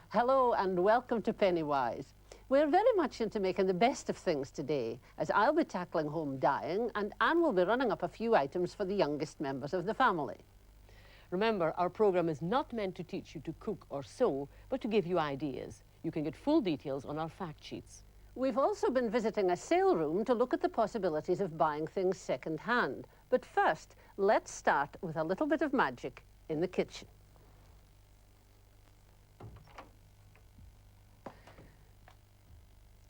Hello and welcome to Pennywise. We're very much into making the best of things today, as I'll be tackling home dyeing and Anne will be running up a few items for the youngest members of the family. Remember, our programme is not meant to teach you to cook or sew, but to give you ideas. You can get full details on our fact sheets. We've also been visiting a sale room to look at the possibilities of buying things second-hand. But first, let's start with a little bit of magic in the kitchen.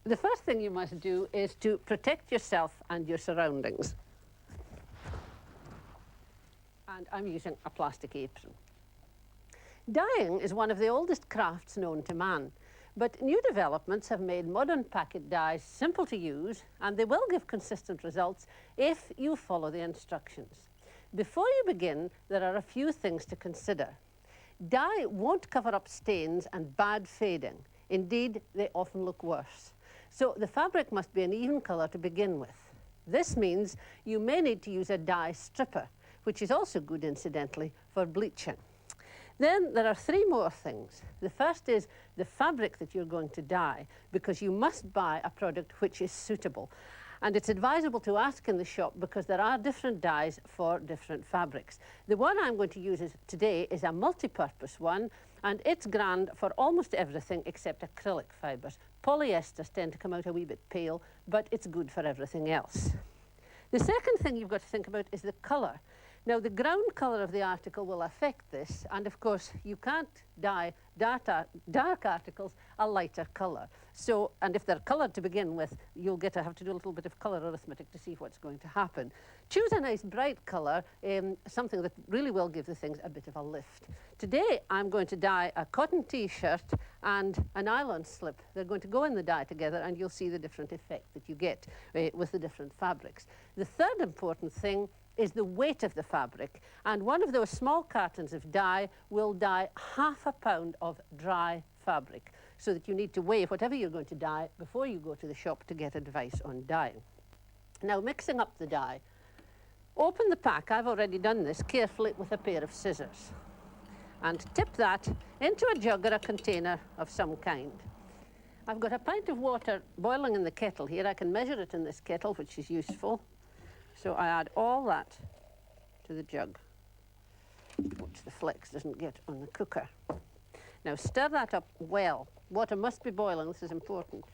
The first thing you must do is to protect yourself and your surroundings. And I'm using a plastic apron. Dyeing is one of the oldest crafts known to man, but new developments have made modern packet dyes simple to use, and they will give consistent results if you follow the instructions. Before you begin, there are a few things to consider. Dye won't cover up stains and bad fading. Indeed, they often look worse. So the fabric must be an even colour to begin with. This means you may need to use a dye stripper, which is also good, incidentally, for bleaching. Then there are three more things. The first is the fabric that you're going to dye, because you must buy a product which is suitable. And it's advisable to ask in the shop because there are different dyes for different fabrics. The one I'm going to use today is a multi-purpose one, and it's grand for almost everything except acrylic fibres. Polyesters tend to come out a wee bit pale, but it's good for everything else. The second thing you've got to think about is the colour. Now, the ground colour of the article will affect this, and of course, you can't dye dark articles a lighter colour. So, and if they're coloured to begin with, you'll have to do a little bit of colour arithmetic to see what's going to happen. Choose a nice bright colour, something that really will give the things a bit of a lift. Today, I'm going to dye a cotton t-shirt and a nylon slip. They're going to go in the dye together, and you'll see the different effect that you get with the different fabrics. The third important thing is the weight of the fabric, and one of those small cartons of dye will dye ½ a pound of dry fabric, so that you need to weigh whatever you're going to dye before you go to the shop to get advice on dyeing. Now, mixing up the dye. Open the pack, I've already done this, carefully with a pair of scissors, and tip that into a jug or a container of some kind. I've got a pint of water boiling in the kettle here. I can measure it in this kettle, which is useful. So I add all that to the jug, which the flex doesn't get on the cooker. Now stir that up well. Water must be boiling, this is important.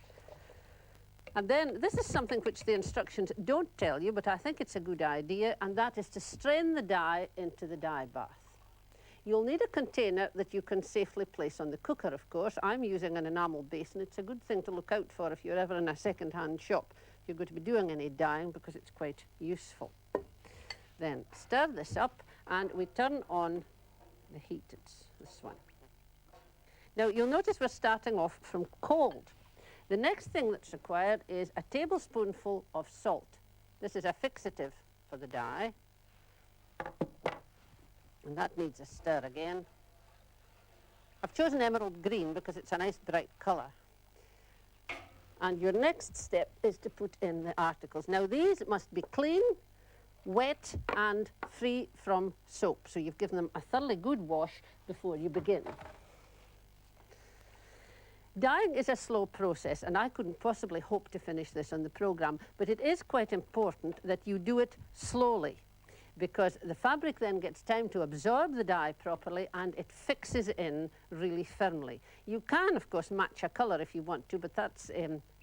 And then this is something which the instructions don't tell you, but I think it's a good idea, and that is to strain the dye into the dye bath. You'll need a container that you can safely place on the cooker, of course. I'm using an enamel basin. It's a good thing to look out for if you're ever in a second-hand shop. You're going to be doing any dyeing because it's quite useful. Then stir this up and we turn on the heat. It's this one. Now you'll notice we're starting off from cold. The next thing that's required is a tablespoonful of salt. This is a fixative for the dye. And that needs a stir again. I've chosen emerald green because it's a nice bright colour. And your next step is to put in the articles. Now these must be clean, wet and free from soap. So you've given them a thoroughly good wash before you begin. Dyeing is a slow process, and I couldn't possibly hope to finish this on the programme, but it is quite important that you do it slowly, because the fabric then gets time to absorb the dye properly and it fixes in really firmly. You can, of course, match a colour if you want to, but that's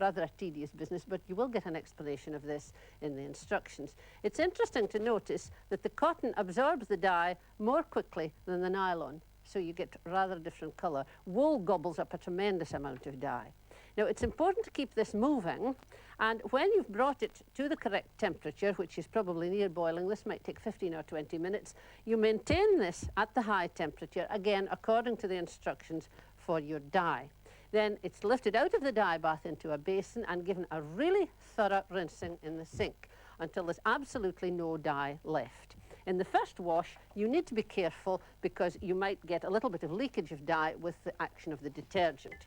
rather a tedious business, but you will get an explanation of this in the instructions. It's interesting to notice that the cotton absorbs the dye more quickly than the nylon, so you get rather different colour. Wool gobbles up a tremendous amount of dye. Now, it's important to keep this moving, and when you've brought it to the correct temperature, which is probably near boiling, this might take 15 or 20 minutes, you maintain this at the high temperature, again, according to the instructions for your dye. Then it's lifted out of the dye bath into a basin and given a really thorough rinsing in the sink until there's absolutely no dye left. In the first wash, you need to be careful because you might get a little bit of leakage of dye with the action of the detergent.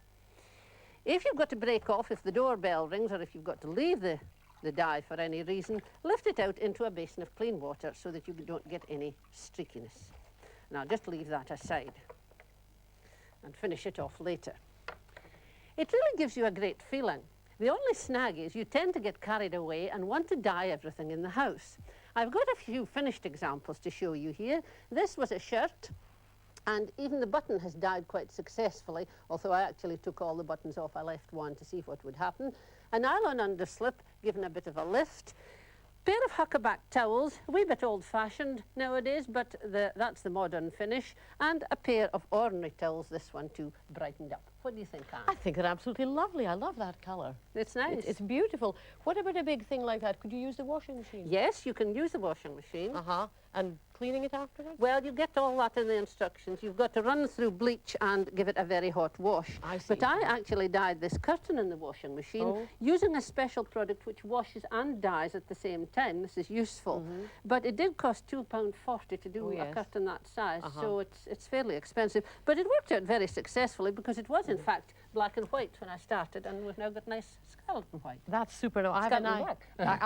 If you've got to break off, if the doorbell rings, or if you've got to leave the dye for any reason, lift it out into a basin of clean water so that you don't get any streakiness. Now just leave that aside. and finish it off later. It really gives you a great feeling. The only snag is you tend to get carried away and want to dye everything in the house. I've got a few finished examples to show you here. This was a shirt, and even the button has dyed quite successfully, although I actually took all the buttons off. I left one to see what would happen. A nylon underslip, given a bit of a lift. Pair of huckaback towels, a wee bit old-fashioned nowadays, but that's the modern finish, and a pair of ordinary towels, this one too, brightened up. What do you think, Anne? I think they're absolutely lovely. I love that colour. It's nice. It's beautiful. What about a big thing like that? Could you use the washing machine? Yes, you can use the washing machine. And cleaning it afterwards? Well, you get all that in the instructions. You've got to run through bleach and give it a very hot wash. I see. But I actually dyed this curtain in the washing machine using a special product which washes and dyes at the same time. This is useful. But it did cost £2.40 to do a curtain that size, so it's fairly expensive. But it worked out very successfully because it was, in fact, black and white when I started, and we've now got nice skeleton white. That's super. No, I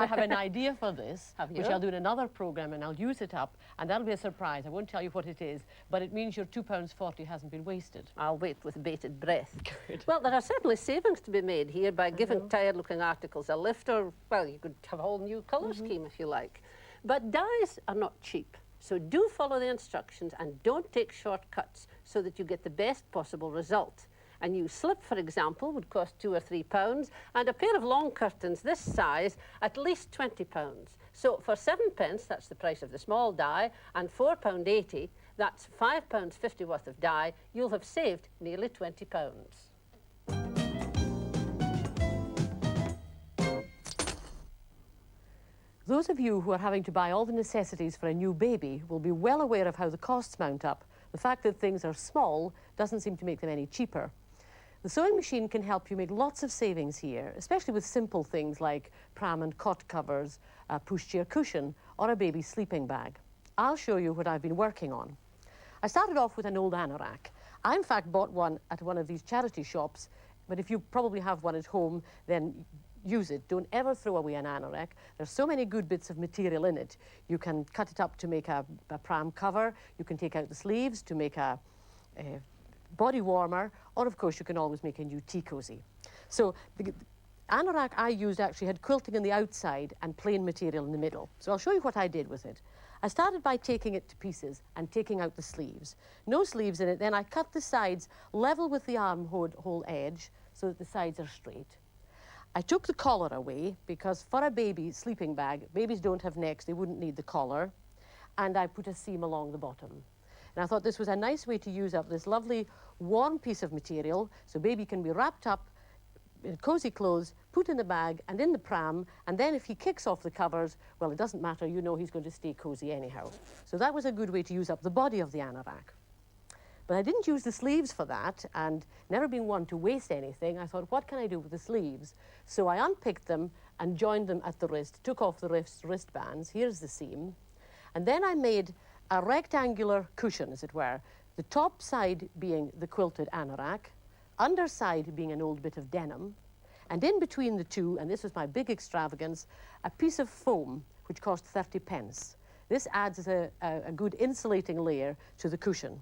have an idea for this, which I'll do in another programme, and I'll use it up, and that'll be a surprise. I won't tell you what it is, but it means your £2.40 hasn't been wasted. I'll wait with bated breath. Good. Well, there are certainly savings to be made here by giving tired-looking articles a lift, or, well, you could have a whole new colour scheme if you like. But dyes are not cheap, so do follow the instructions and don't take shortcuts so that you get the best possible result. A new slip, for example, would cost £2 or £3, and a pair of long curtains this size, at least £20. So for 7p, that's the price of the small dye, and £4.80, that's £5.50 worth of dye, you'll have saved nearly £20. Those of you who are having to buy all the necessities for a new baby will be well aware of how the costs mount up. The fact that things are small doesn't seem to make them any cheaper. The sewing machine can help you make lots of savings here, especially with simple things like pram and cot covers, a pushchair cushion, or a baby sleeping bag. I'll show you what I've been working on. I started off with an old anorak. I, in fact, bought one at one of these charity shops, but if you probably have one at home, then use it. Don't ever throw away an anorak. There's so many good bits of material in it. You can cut it up to make a pram cover. You can take out the sleeves to make a body warmer, or of course you can always make a new tea cozy. So the anorak I used actually had quilting on the outside and plain material in the middle. So I'll show you what I did with it. I started by taking it to pieces and taking out the sleeves. No sleeves in it, then I cut the sides level with the armhole edge so that the sides are straight. I took the collar away because for a baby sleeping bag, babies don't have necks, they wouldn't need the collar, and I put a seam along the bottom. And I thought this was a nice way to use up this lovely warm piece of material so baby can be wrapped up in cozy clothes, put in the bag and in the pram, and then if he kicks off the covers, well, it doesn't matter, you know he's going to stay cozy anyhow. So that was a good way to use up the body of the anorak. But I didn't use the sleeves for that, and never been one to waste anything. I thought, what can I do with the sleeves? So I unpicked them and joined them at the wrist, took off the wristbands. Here's the seam. And then I made a rectangular cushion, as it were, the top side being the quilted anorak, underside being an old bit of denim, and in between the two, and this was my big extravagance, a piece of foam, which cost 30p. This adds a good insulating layer to the cushion.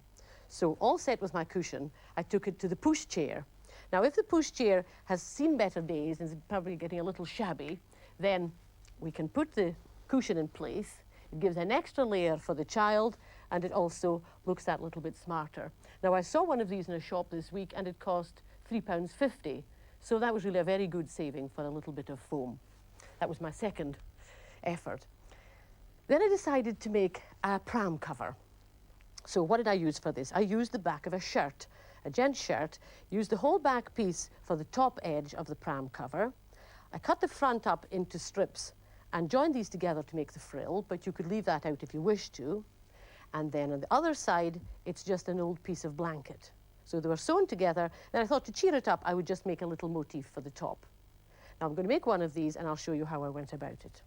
So all set with my cushion, I took it to the pushchair. Now, if the pushchair has seen better days and is probably getting a little shabby, then we can put the cushion in place. It gives an extra layer for the child, and it also looks that little bit smarter. Now, I saw one of these in a shop this week, and it cost £3.50. So that was really a very good saving for a little bit of foam. That was my second effort. Then I decided to make a pram cover. So what did I use for this? I used the back of a shirt, a gent's shirt, used the whole back piece for the top edge of the pram cover. I cut the front up into strips and joined these together to make the frill, but you could leave that out if you wish to. And then on the other side, it's just an old piece of blanket. So they were sewn together, and I thought to cheer it up, I would just make a little motif for the top. Now I'm going to make one of these, and I'll show you how I went about it.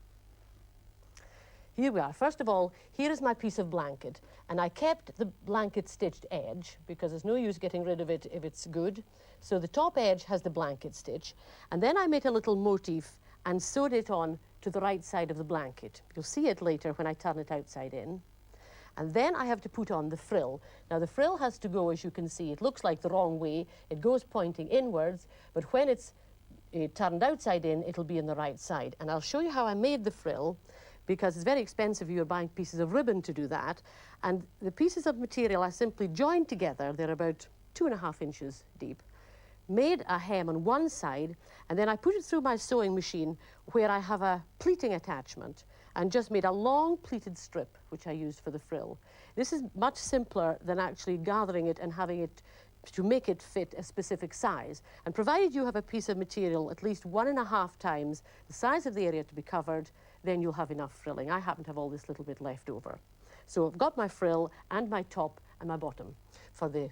Here we are. First of all, here is my piece of blanket, and I kept the blanket stitched edge because there's no use getting rid of it if it's good. So the top edge has the blanket stitch, and then I made a little motif and sewed it on to the right side of the blanket. You'll see it later when I turn it outside in. And then I have to put on the frill. Now the frill has to go, as you can see, it looks like the wrong way. It goes pointing inwards, but when it's turned outside in, it'll be in the right side. And I'll show you how I made the frill, because it's very expensive. You're buying pieces of ribbon to do that. And the pieces of material I simply joined together. They're about 2.5 inches deep. Made a hem on one side, and then I put it through my sewing machine where I have a pleating attachment, and just made a long pleated strip, which I used for the frill. This is much simpler than actually gathering it and having it to make it fit a specific size. And provided you have a piece of material at least 1.5 times the size of the area to be covered, then you'll have enough frilling. I happen to have all this little bit left over. So I've got my frill and my top and my bottom for the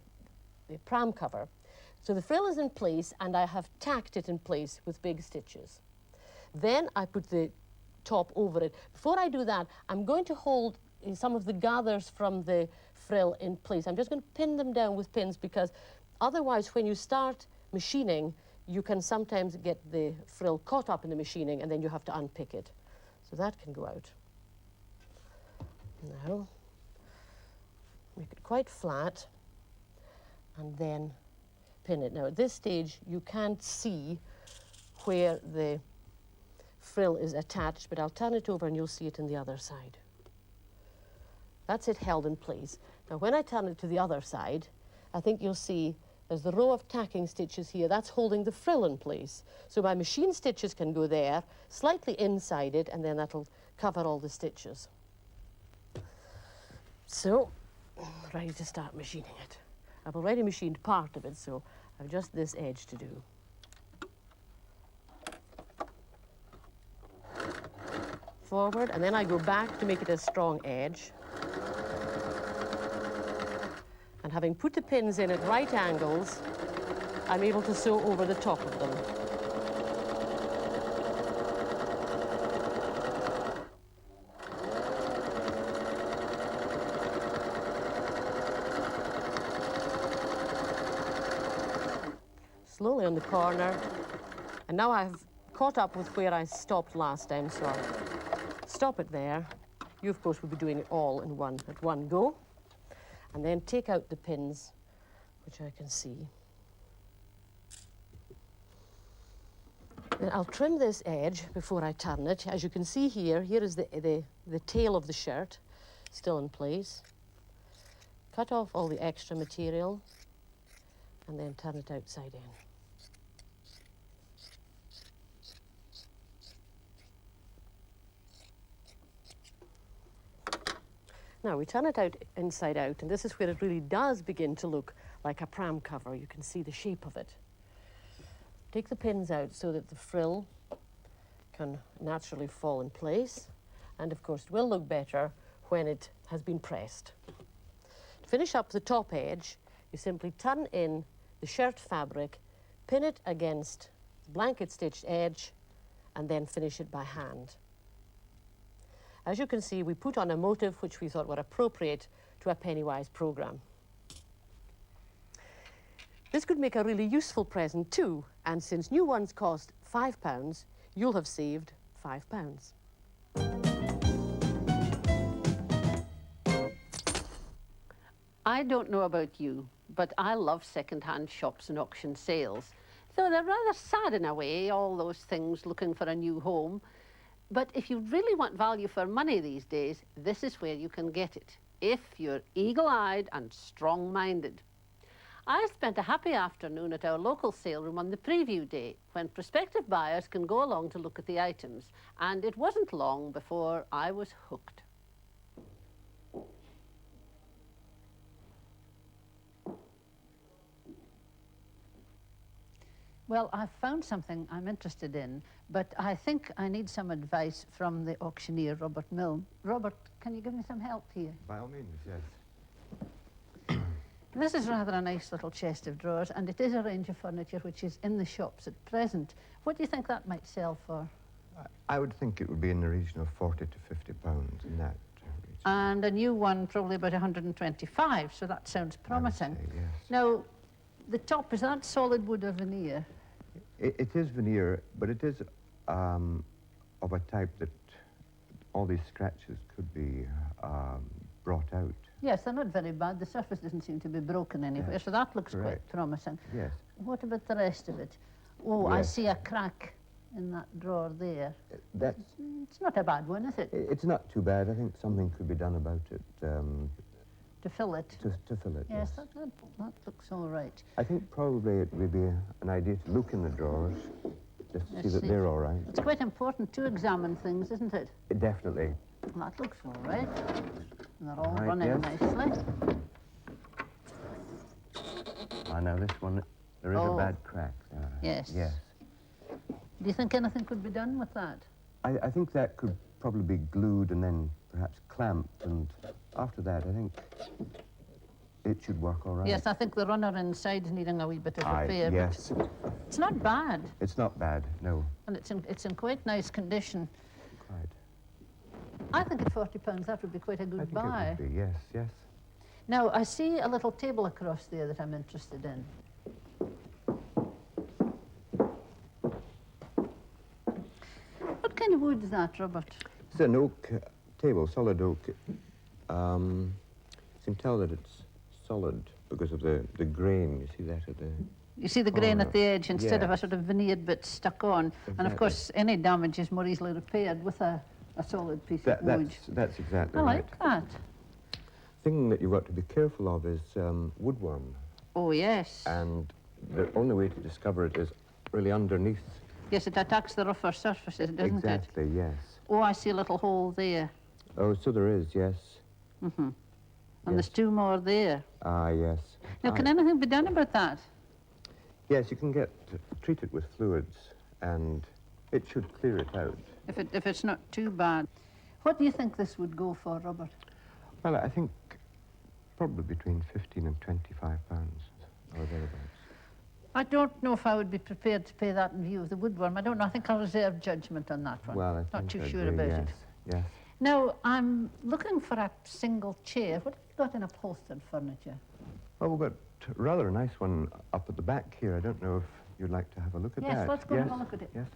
pram cover. So the frill is in place, and I have tacked it in place with big stitches. Then I put the top over it. Before I do that, I'm going to hold some of the gathers from the frill in place. I'm just going to pin them down with pins, because otherwise when you start machining, you can sometimes get the frill caught up in the machining, and then you have to unpick it. So that can go out. Now, make it quite flat, and then pin it. Now at this stage you can't see where the frill is attached, but I'll turn it over and you'll see it in the other side. That's it held in place. Now when I turn it to the other side, I think you'll see there's the row of tacking stitches here. That's holding the frill in place. So my machine stitches can go there, slightly inside it, and then that'll cover all the stitches. So, ready to start machining it. I've already machined part of it, so I've just this edge to do. Forward, and then I go back to make it a strong edge. And having put the pins in at right angles, I'm able to sew over the top of them. Slowly on the corner, and now I've caught up with where I stopped last time, so I'll stop it there. You, of course, will be doing it all in at one go, and then take out the pins, which I can see. Then I'll trim this edge before I turn it. As you can see here is the tail of the shirt, still in place. Cut off all the extra material, and then turn it outside in. Now we turn it out inside out, and this is where it really does begin to look like a pram cover. You can see the shape of it. Take the pins out so that the frill can naturally fall in place, and of course it will look better when it has been pressed. To finish up the top edge, you simply turn in the shirt fabric, pin it against the blanket stitched edge, and then finish it by hand. As you can see, we put on a motif which we thought were appropriate to a Pennywise program. This could make a really useful present too, and since new ones cost £5, you'll have saved £5. I don't know about you, but I love second-hand shops and auction sales. Though they're rather sad in a way, all those things looking for a new home. But if you really want value for money these days, this is where you can get it, if you're eagle-eyed and strong-minded. I spent a happy afternoon at our local sale room on the preview day, when prospective buyers can go along to look at the items, and it wasn't long before I was hooked. Well, I've found something I'm interested in, but I think I need some advice from the auctioneer, Robert Milne. Robert, can you give me some help here? By all means, yes. This is rather a nice little chest of drawers, and it is a range of furniture which is in the shops at present. What do you think that might sell for? I would think it would be in the region of £40 to £50 in that region. And a new one probably about 125, so that sounds promising. I would say, yes. Now, the top, is that solid wood or veneer? It is veneer, but it is of a type that all these scratches could be brought out. Yes, they're not very bad. The surface doesn't seem to be broken anywhere, Yes, so that looks quite correct. promising. Yes. What about the rest of it? Oh, I Yes. see a crack in that drawer there. That's, It's not a bad one, is it? it's not too bad. I think something could be done about it To fill it. to fill it. Yes, Yes. that looks all right. I think probably it would be an idea to look in the drawers, just to Let's see that see. they're all right. It's quite important to examine things, isn't it? Definitely. That looks all right. And they're all Right, running yes. nicely. I know this one, there is Oh. a bad crack there. Yes. Yes. Do you think anything could be done with that? I think that could probably be glued and then perhaps clamped, and after that I think it should work all right. Yes, I think the runner inside is needing a wee bit of Aye, repair. but yes. It's not bad, It's not bad, no. and it's in quite nice condition. Quite. I think at £40 that would be quite a I good think buy. it would be, yes, yes. Now, I see a little table across there that I'm interested in. What kind of wood is that, Robert? It's an oak table, solid oak. You can tell that it's solid because of the grain. You see that at the... You see the grain at corner. the edge instead of a Yes. sort of veneered bit stuck on. And of Exactly. course, any damage is more easily repaired with a solid piece of wood. That's exactly I right. like that. Thing that you've got to be careful of is woodworm, Oh, yes. and the only way to discover it is really underneath. Yes, it attacks the rougher surfaces, doesn't it? Exactly, yes. Oh, I see a little hole there. Oh, so there is, yes. Mm-hmm. And there's Yes. two more there. Ah, yes. Now, can anything be done about that? Yes, you can treat it with fluids, and it should clear it out. If it's not too bad. What do you think this would go for, Robert? Well, I think probably between 15 and 25 pounds, or thereabouts. I don't know if I would be prepared to pay that in view of the woodworm. I don't know. I think I'll reserve judgment on that one. Well, I Not think too I'd sure agree, about yes, it. Yes. Now, I'm looking for a single chair. What have you got in upholstered furniture? Well, we've got a rather nice one up at the back here. I don't know if you'd like to have a look at Yes, that. let's go and have a look at it. Yes.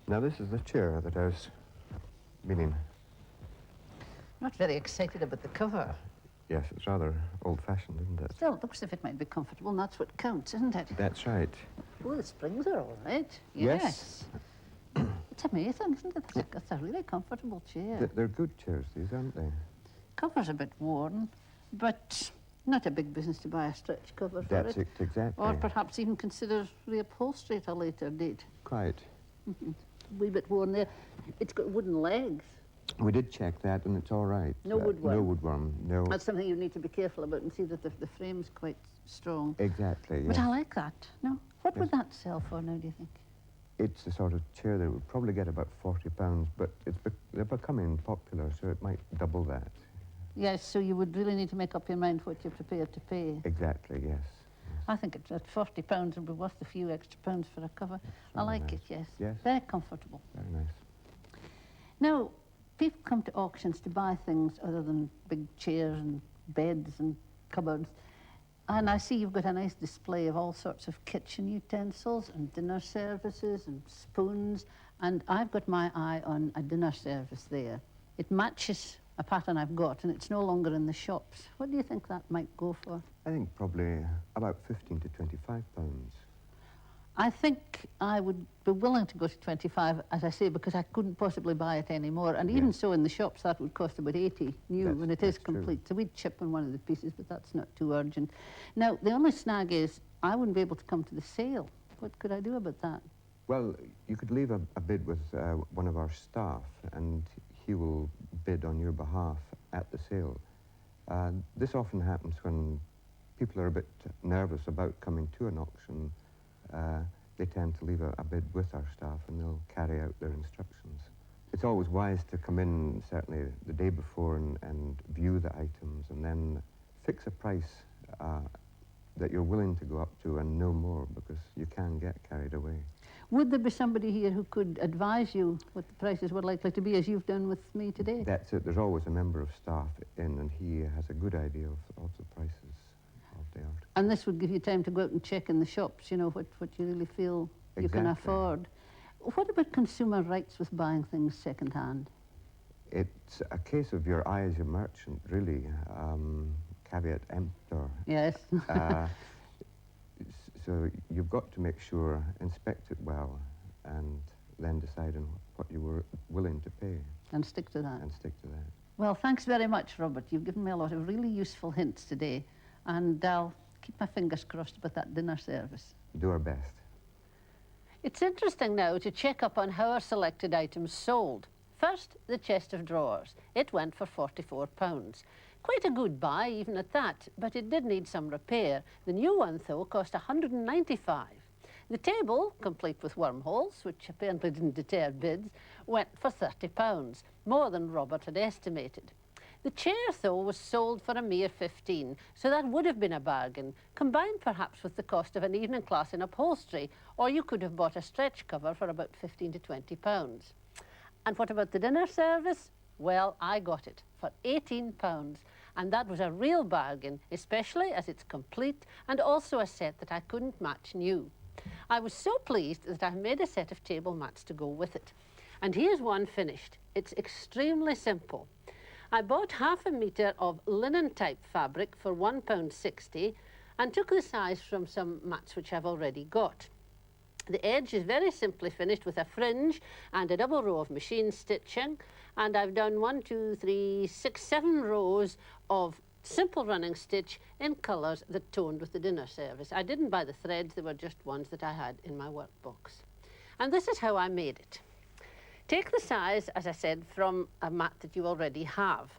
Now, this is the chair that I was meaning. Not very excited about the cover. Yes, it's rather old-fashioned, isn't it? Still, it looks as if it might be comfortable, and that's what counts, isn't it? That's right. Oh, the springs are all right. Yes. It's amazing, isn't it? That's a really comfortable chair. They're good chairs, these, aren't they? Cover's a bit worn, but not a big business to buy a stretch cover for That's it. it, exactly. Or perhaps even consider reupholstery at a later date. Quite. A wee bit worn there. It's got wooden legs. We did check that, and it's all right. No woodworm. No woodworm, no. That's something you need to be careful about and see that the frame's quite strong. Exactly, yes. But I like that. No? What would Yes. that sell for now, do you think? It's the sort of chair that would probably get about £40, but they're becoming popular, so it might double that. Yes, so you would really need to make up your mind what you're prepared to pay. Exactly, yes. I think it's at £40 would be worth a few extra pounds for a cover. I really like nice. it, yes. Yes. Very comfortable. Very nice. Now, people come to auctions to buy things other than big chairs and beds and cupboards. And I see you've got a nice display of all sorts of kitchen utensils and dinner services and spoons. And I've got my eye on a dinner service there. It matches a pattern I've got, and it's no longer in the shops. What do you think that might go for? I think probably about 15 to 25 pounds. I think I would be willing to go to 25, as I say, because I couldn't possibly buy it anymore. And even Yes. so, in the shops, that would cost about 80 new, That's- and it is that's true. complete. So we'd chip on one of the pieces, but that's not too urgent. Now, the only snag is I wouldn't be able to come to the sale. What could I do about that? Well, you could leave a bid with one of our staff, and he will bid on your behalf at the sale. This often happens when people are a bit nervous about coming to an auction. They tend to leave a bid with our staff, and they'll carry out their instructions. It's always wise to come in, certainly, the day before and view the items, and then fix a price that you're willing to go up to and no more, because you can get carried away. Would there be somebody here who could advise you what the prices were likely to be, as you've done with me today? That's it. There's always a member of staff in, and he has a good idea of the prices of the articles. And this would give you time to go out and check in the shops, you know, what you really feel you can Exactly. afford. What about consumer rights with buying things second-hand? It's a case of your eye as your merchant, really. Caveat emptor. Yes. So you've got to make sure, inspect it well, and then decide on what you were willing to pay. And stick to that. And stick to that. Well, thanks very much, Robert. You've given me a lot of really useful hints today, and I'll keep my fingers crossed about that dinner service. Do our best. It's interesting now to check up on how our selected items sold. First, the chest of drawers. It went for £44. Quite a good buy, even at that, but it did need some repair. The new one, though, cost £195. The table, complete with wormholes, which apparently didn't deter bids, went for £30, more than Robert had estimated. The chair, though, was sold for a mere £15, so that would have been a bargain, combined perhaps with the cost of an evening class in upholstery, or you could have bought a stretch cover for about £15 to £20. And what about the dinner service? Well, I got it for £18, and that was a real bargain, especially as it's complete and also a set that I couldn't match new. I was so pleased that I made a set of table mats to go with it. And here's one finished. It's extremely simple. I bought half a metre of linen-type fabric for £1.60 and took the size from some mats which I've already got. The edge is very simply finished with a fringe and a double row of machine stitching, and I've done 7 rows of simple running stitch in colours that toned with the dinner service. I didn't buy the threads, they were just ones that I had in my workbox. And this is how I made it. Take the size, as I said, from a mat that you already have.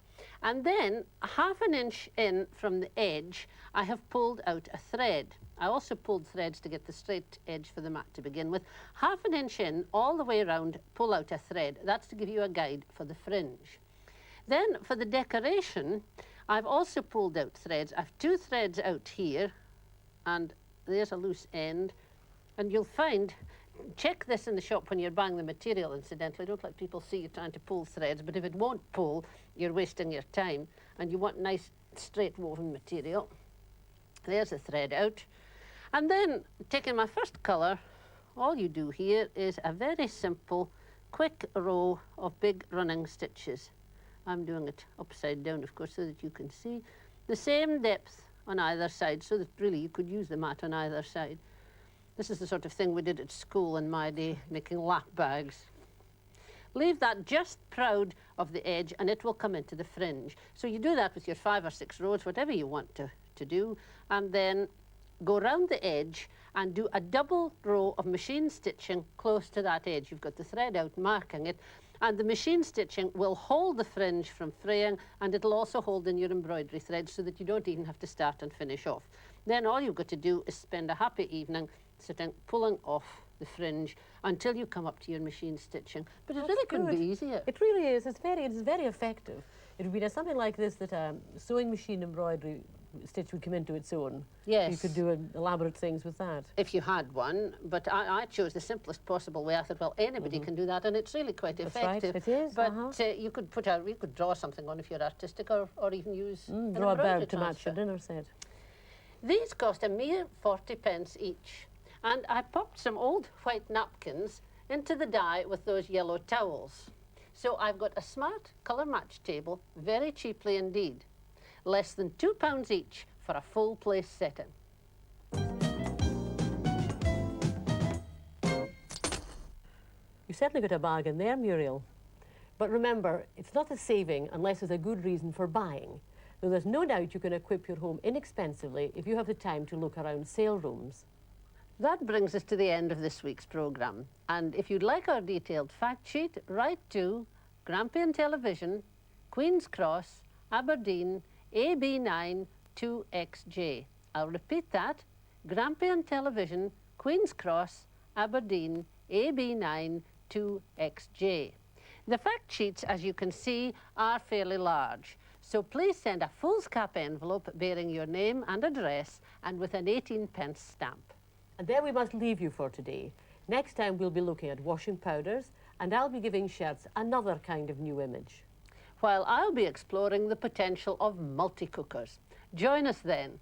And then, half an inch in from the edge, I have pulled out a thread. I also pulled threads to get the straight edge for the mat to begin with. Half an inch in, all the way around, pull out a thread. That's to give you a guide for the fringe. Then, for the decoration, I've also pulled out threads. I've 2 threads out here, and there's a loose end. And you'll find, check this in the shop when you're buying the material, incidentally. Don't let people see you trying to pull threads, but if it won't pull, you're wasting your time. And you want nice, straight woven material. There's a thread out. And then, taking my first colour, all you do here is a very simple, quick row of big running stitches. I'm doing it upside down, of course, so that you can see. The same depth on either side, so that really you could use the mat on either side. This is the sort of thing we did at school in my day, making lap bags. Leave that just proud of the edge and it will come into the fringe. So you do that with your 5 or 6 rows, whatever you want to do, and then go round the edge and do a double row of machine stitching close to that edge. You've got the thread out marking it, and the machine stitching will hold the fringe from fraying, and it'll also hold in your embroidery thread so that you don't even have to start and finish off. Then all you've got to do is spend a happy evening sitting, pulling off the fringe until you come up to your machine stitching. But it really couldn't be easier. It really is. It's very effective. It would be something like this that a sewing machine embroidery stitch would come into its own. Yes. You could do elaborate things with that. If you had one, but I chose the simplest possible way. I thought, well, anybody can do that, and it's really quite effective. That's right, it is. But you could draw something on if you're artistic, or even use an draw a embroidery bird to match your dinner set. These cost a mere 40p each, and I popped some old white napkins into the dye with those yellow towels. So I've got a smart colour match table, very cheaply indeed. Less than £2 each for a full place setting. You certainly got a bargain there, Muriel. But remember, it's not a saving unless there's a good reason for buying. Though there's no doubt you can equip your home inexpensively if you have the time to look around sale rooms. That brings us to the end of this week's programme. And if you'd like our detailed fact sheet, write to Grampian Television, Queen's Cross, Aberdeen, AB9 2XJ. I'll repeat that, Grampian Television, Queen's Cross, Aberdeen, AB9 2XJ. The fact sheets, as you can see, are fairly large. So please send a foolscap envelope bearing your name and address and with an 18p stamp. And there we must leave you for today. Next time we'll be looking at washing powders, and I'll be giving shirts another kind of new image. While I'll be exploring the potential of multi-cookers. Join us then.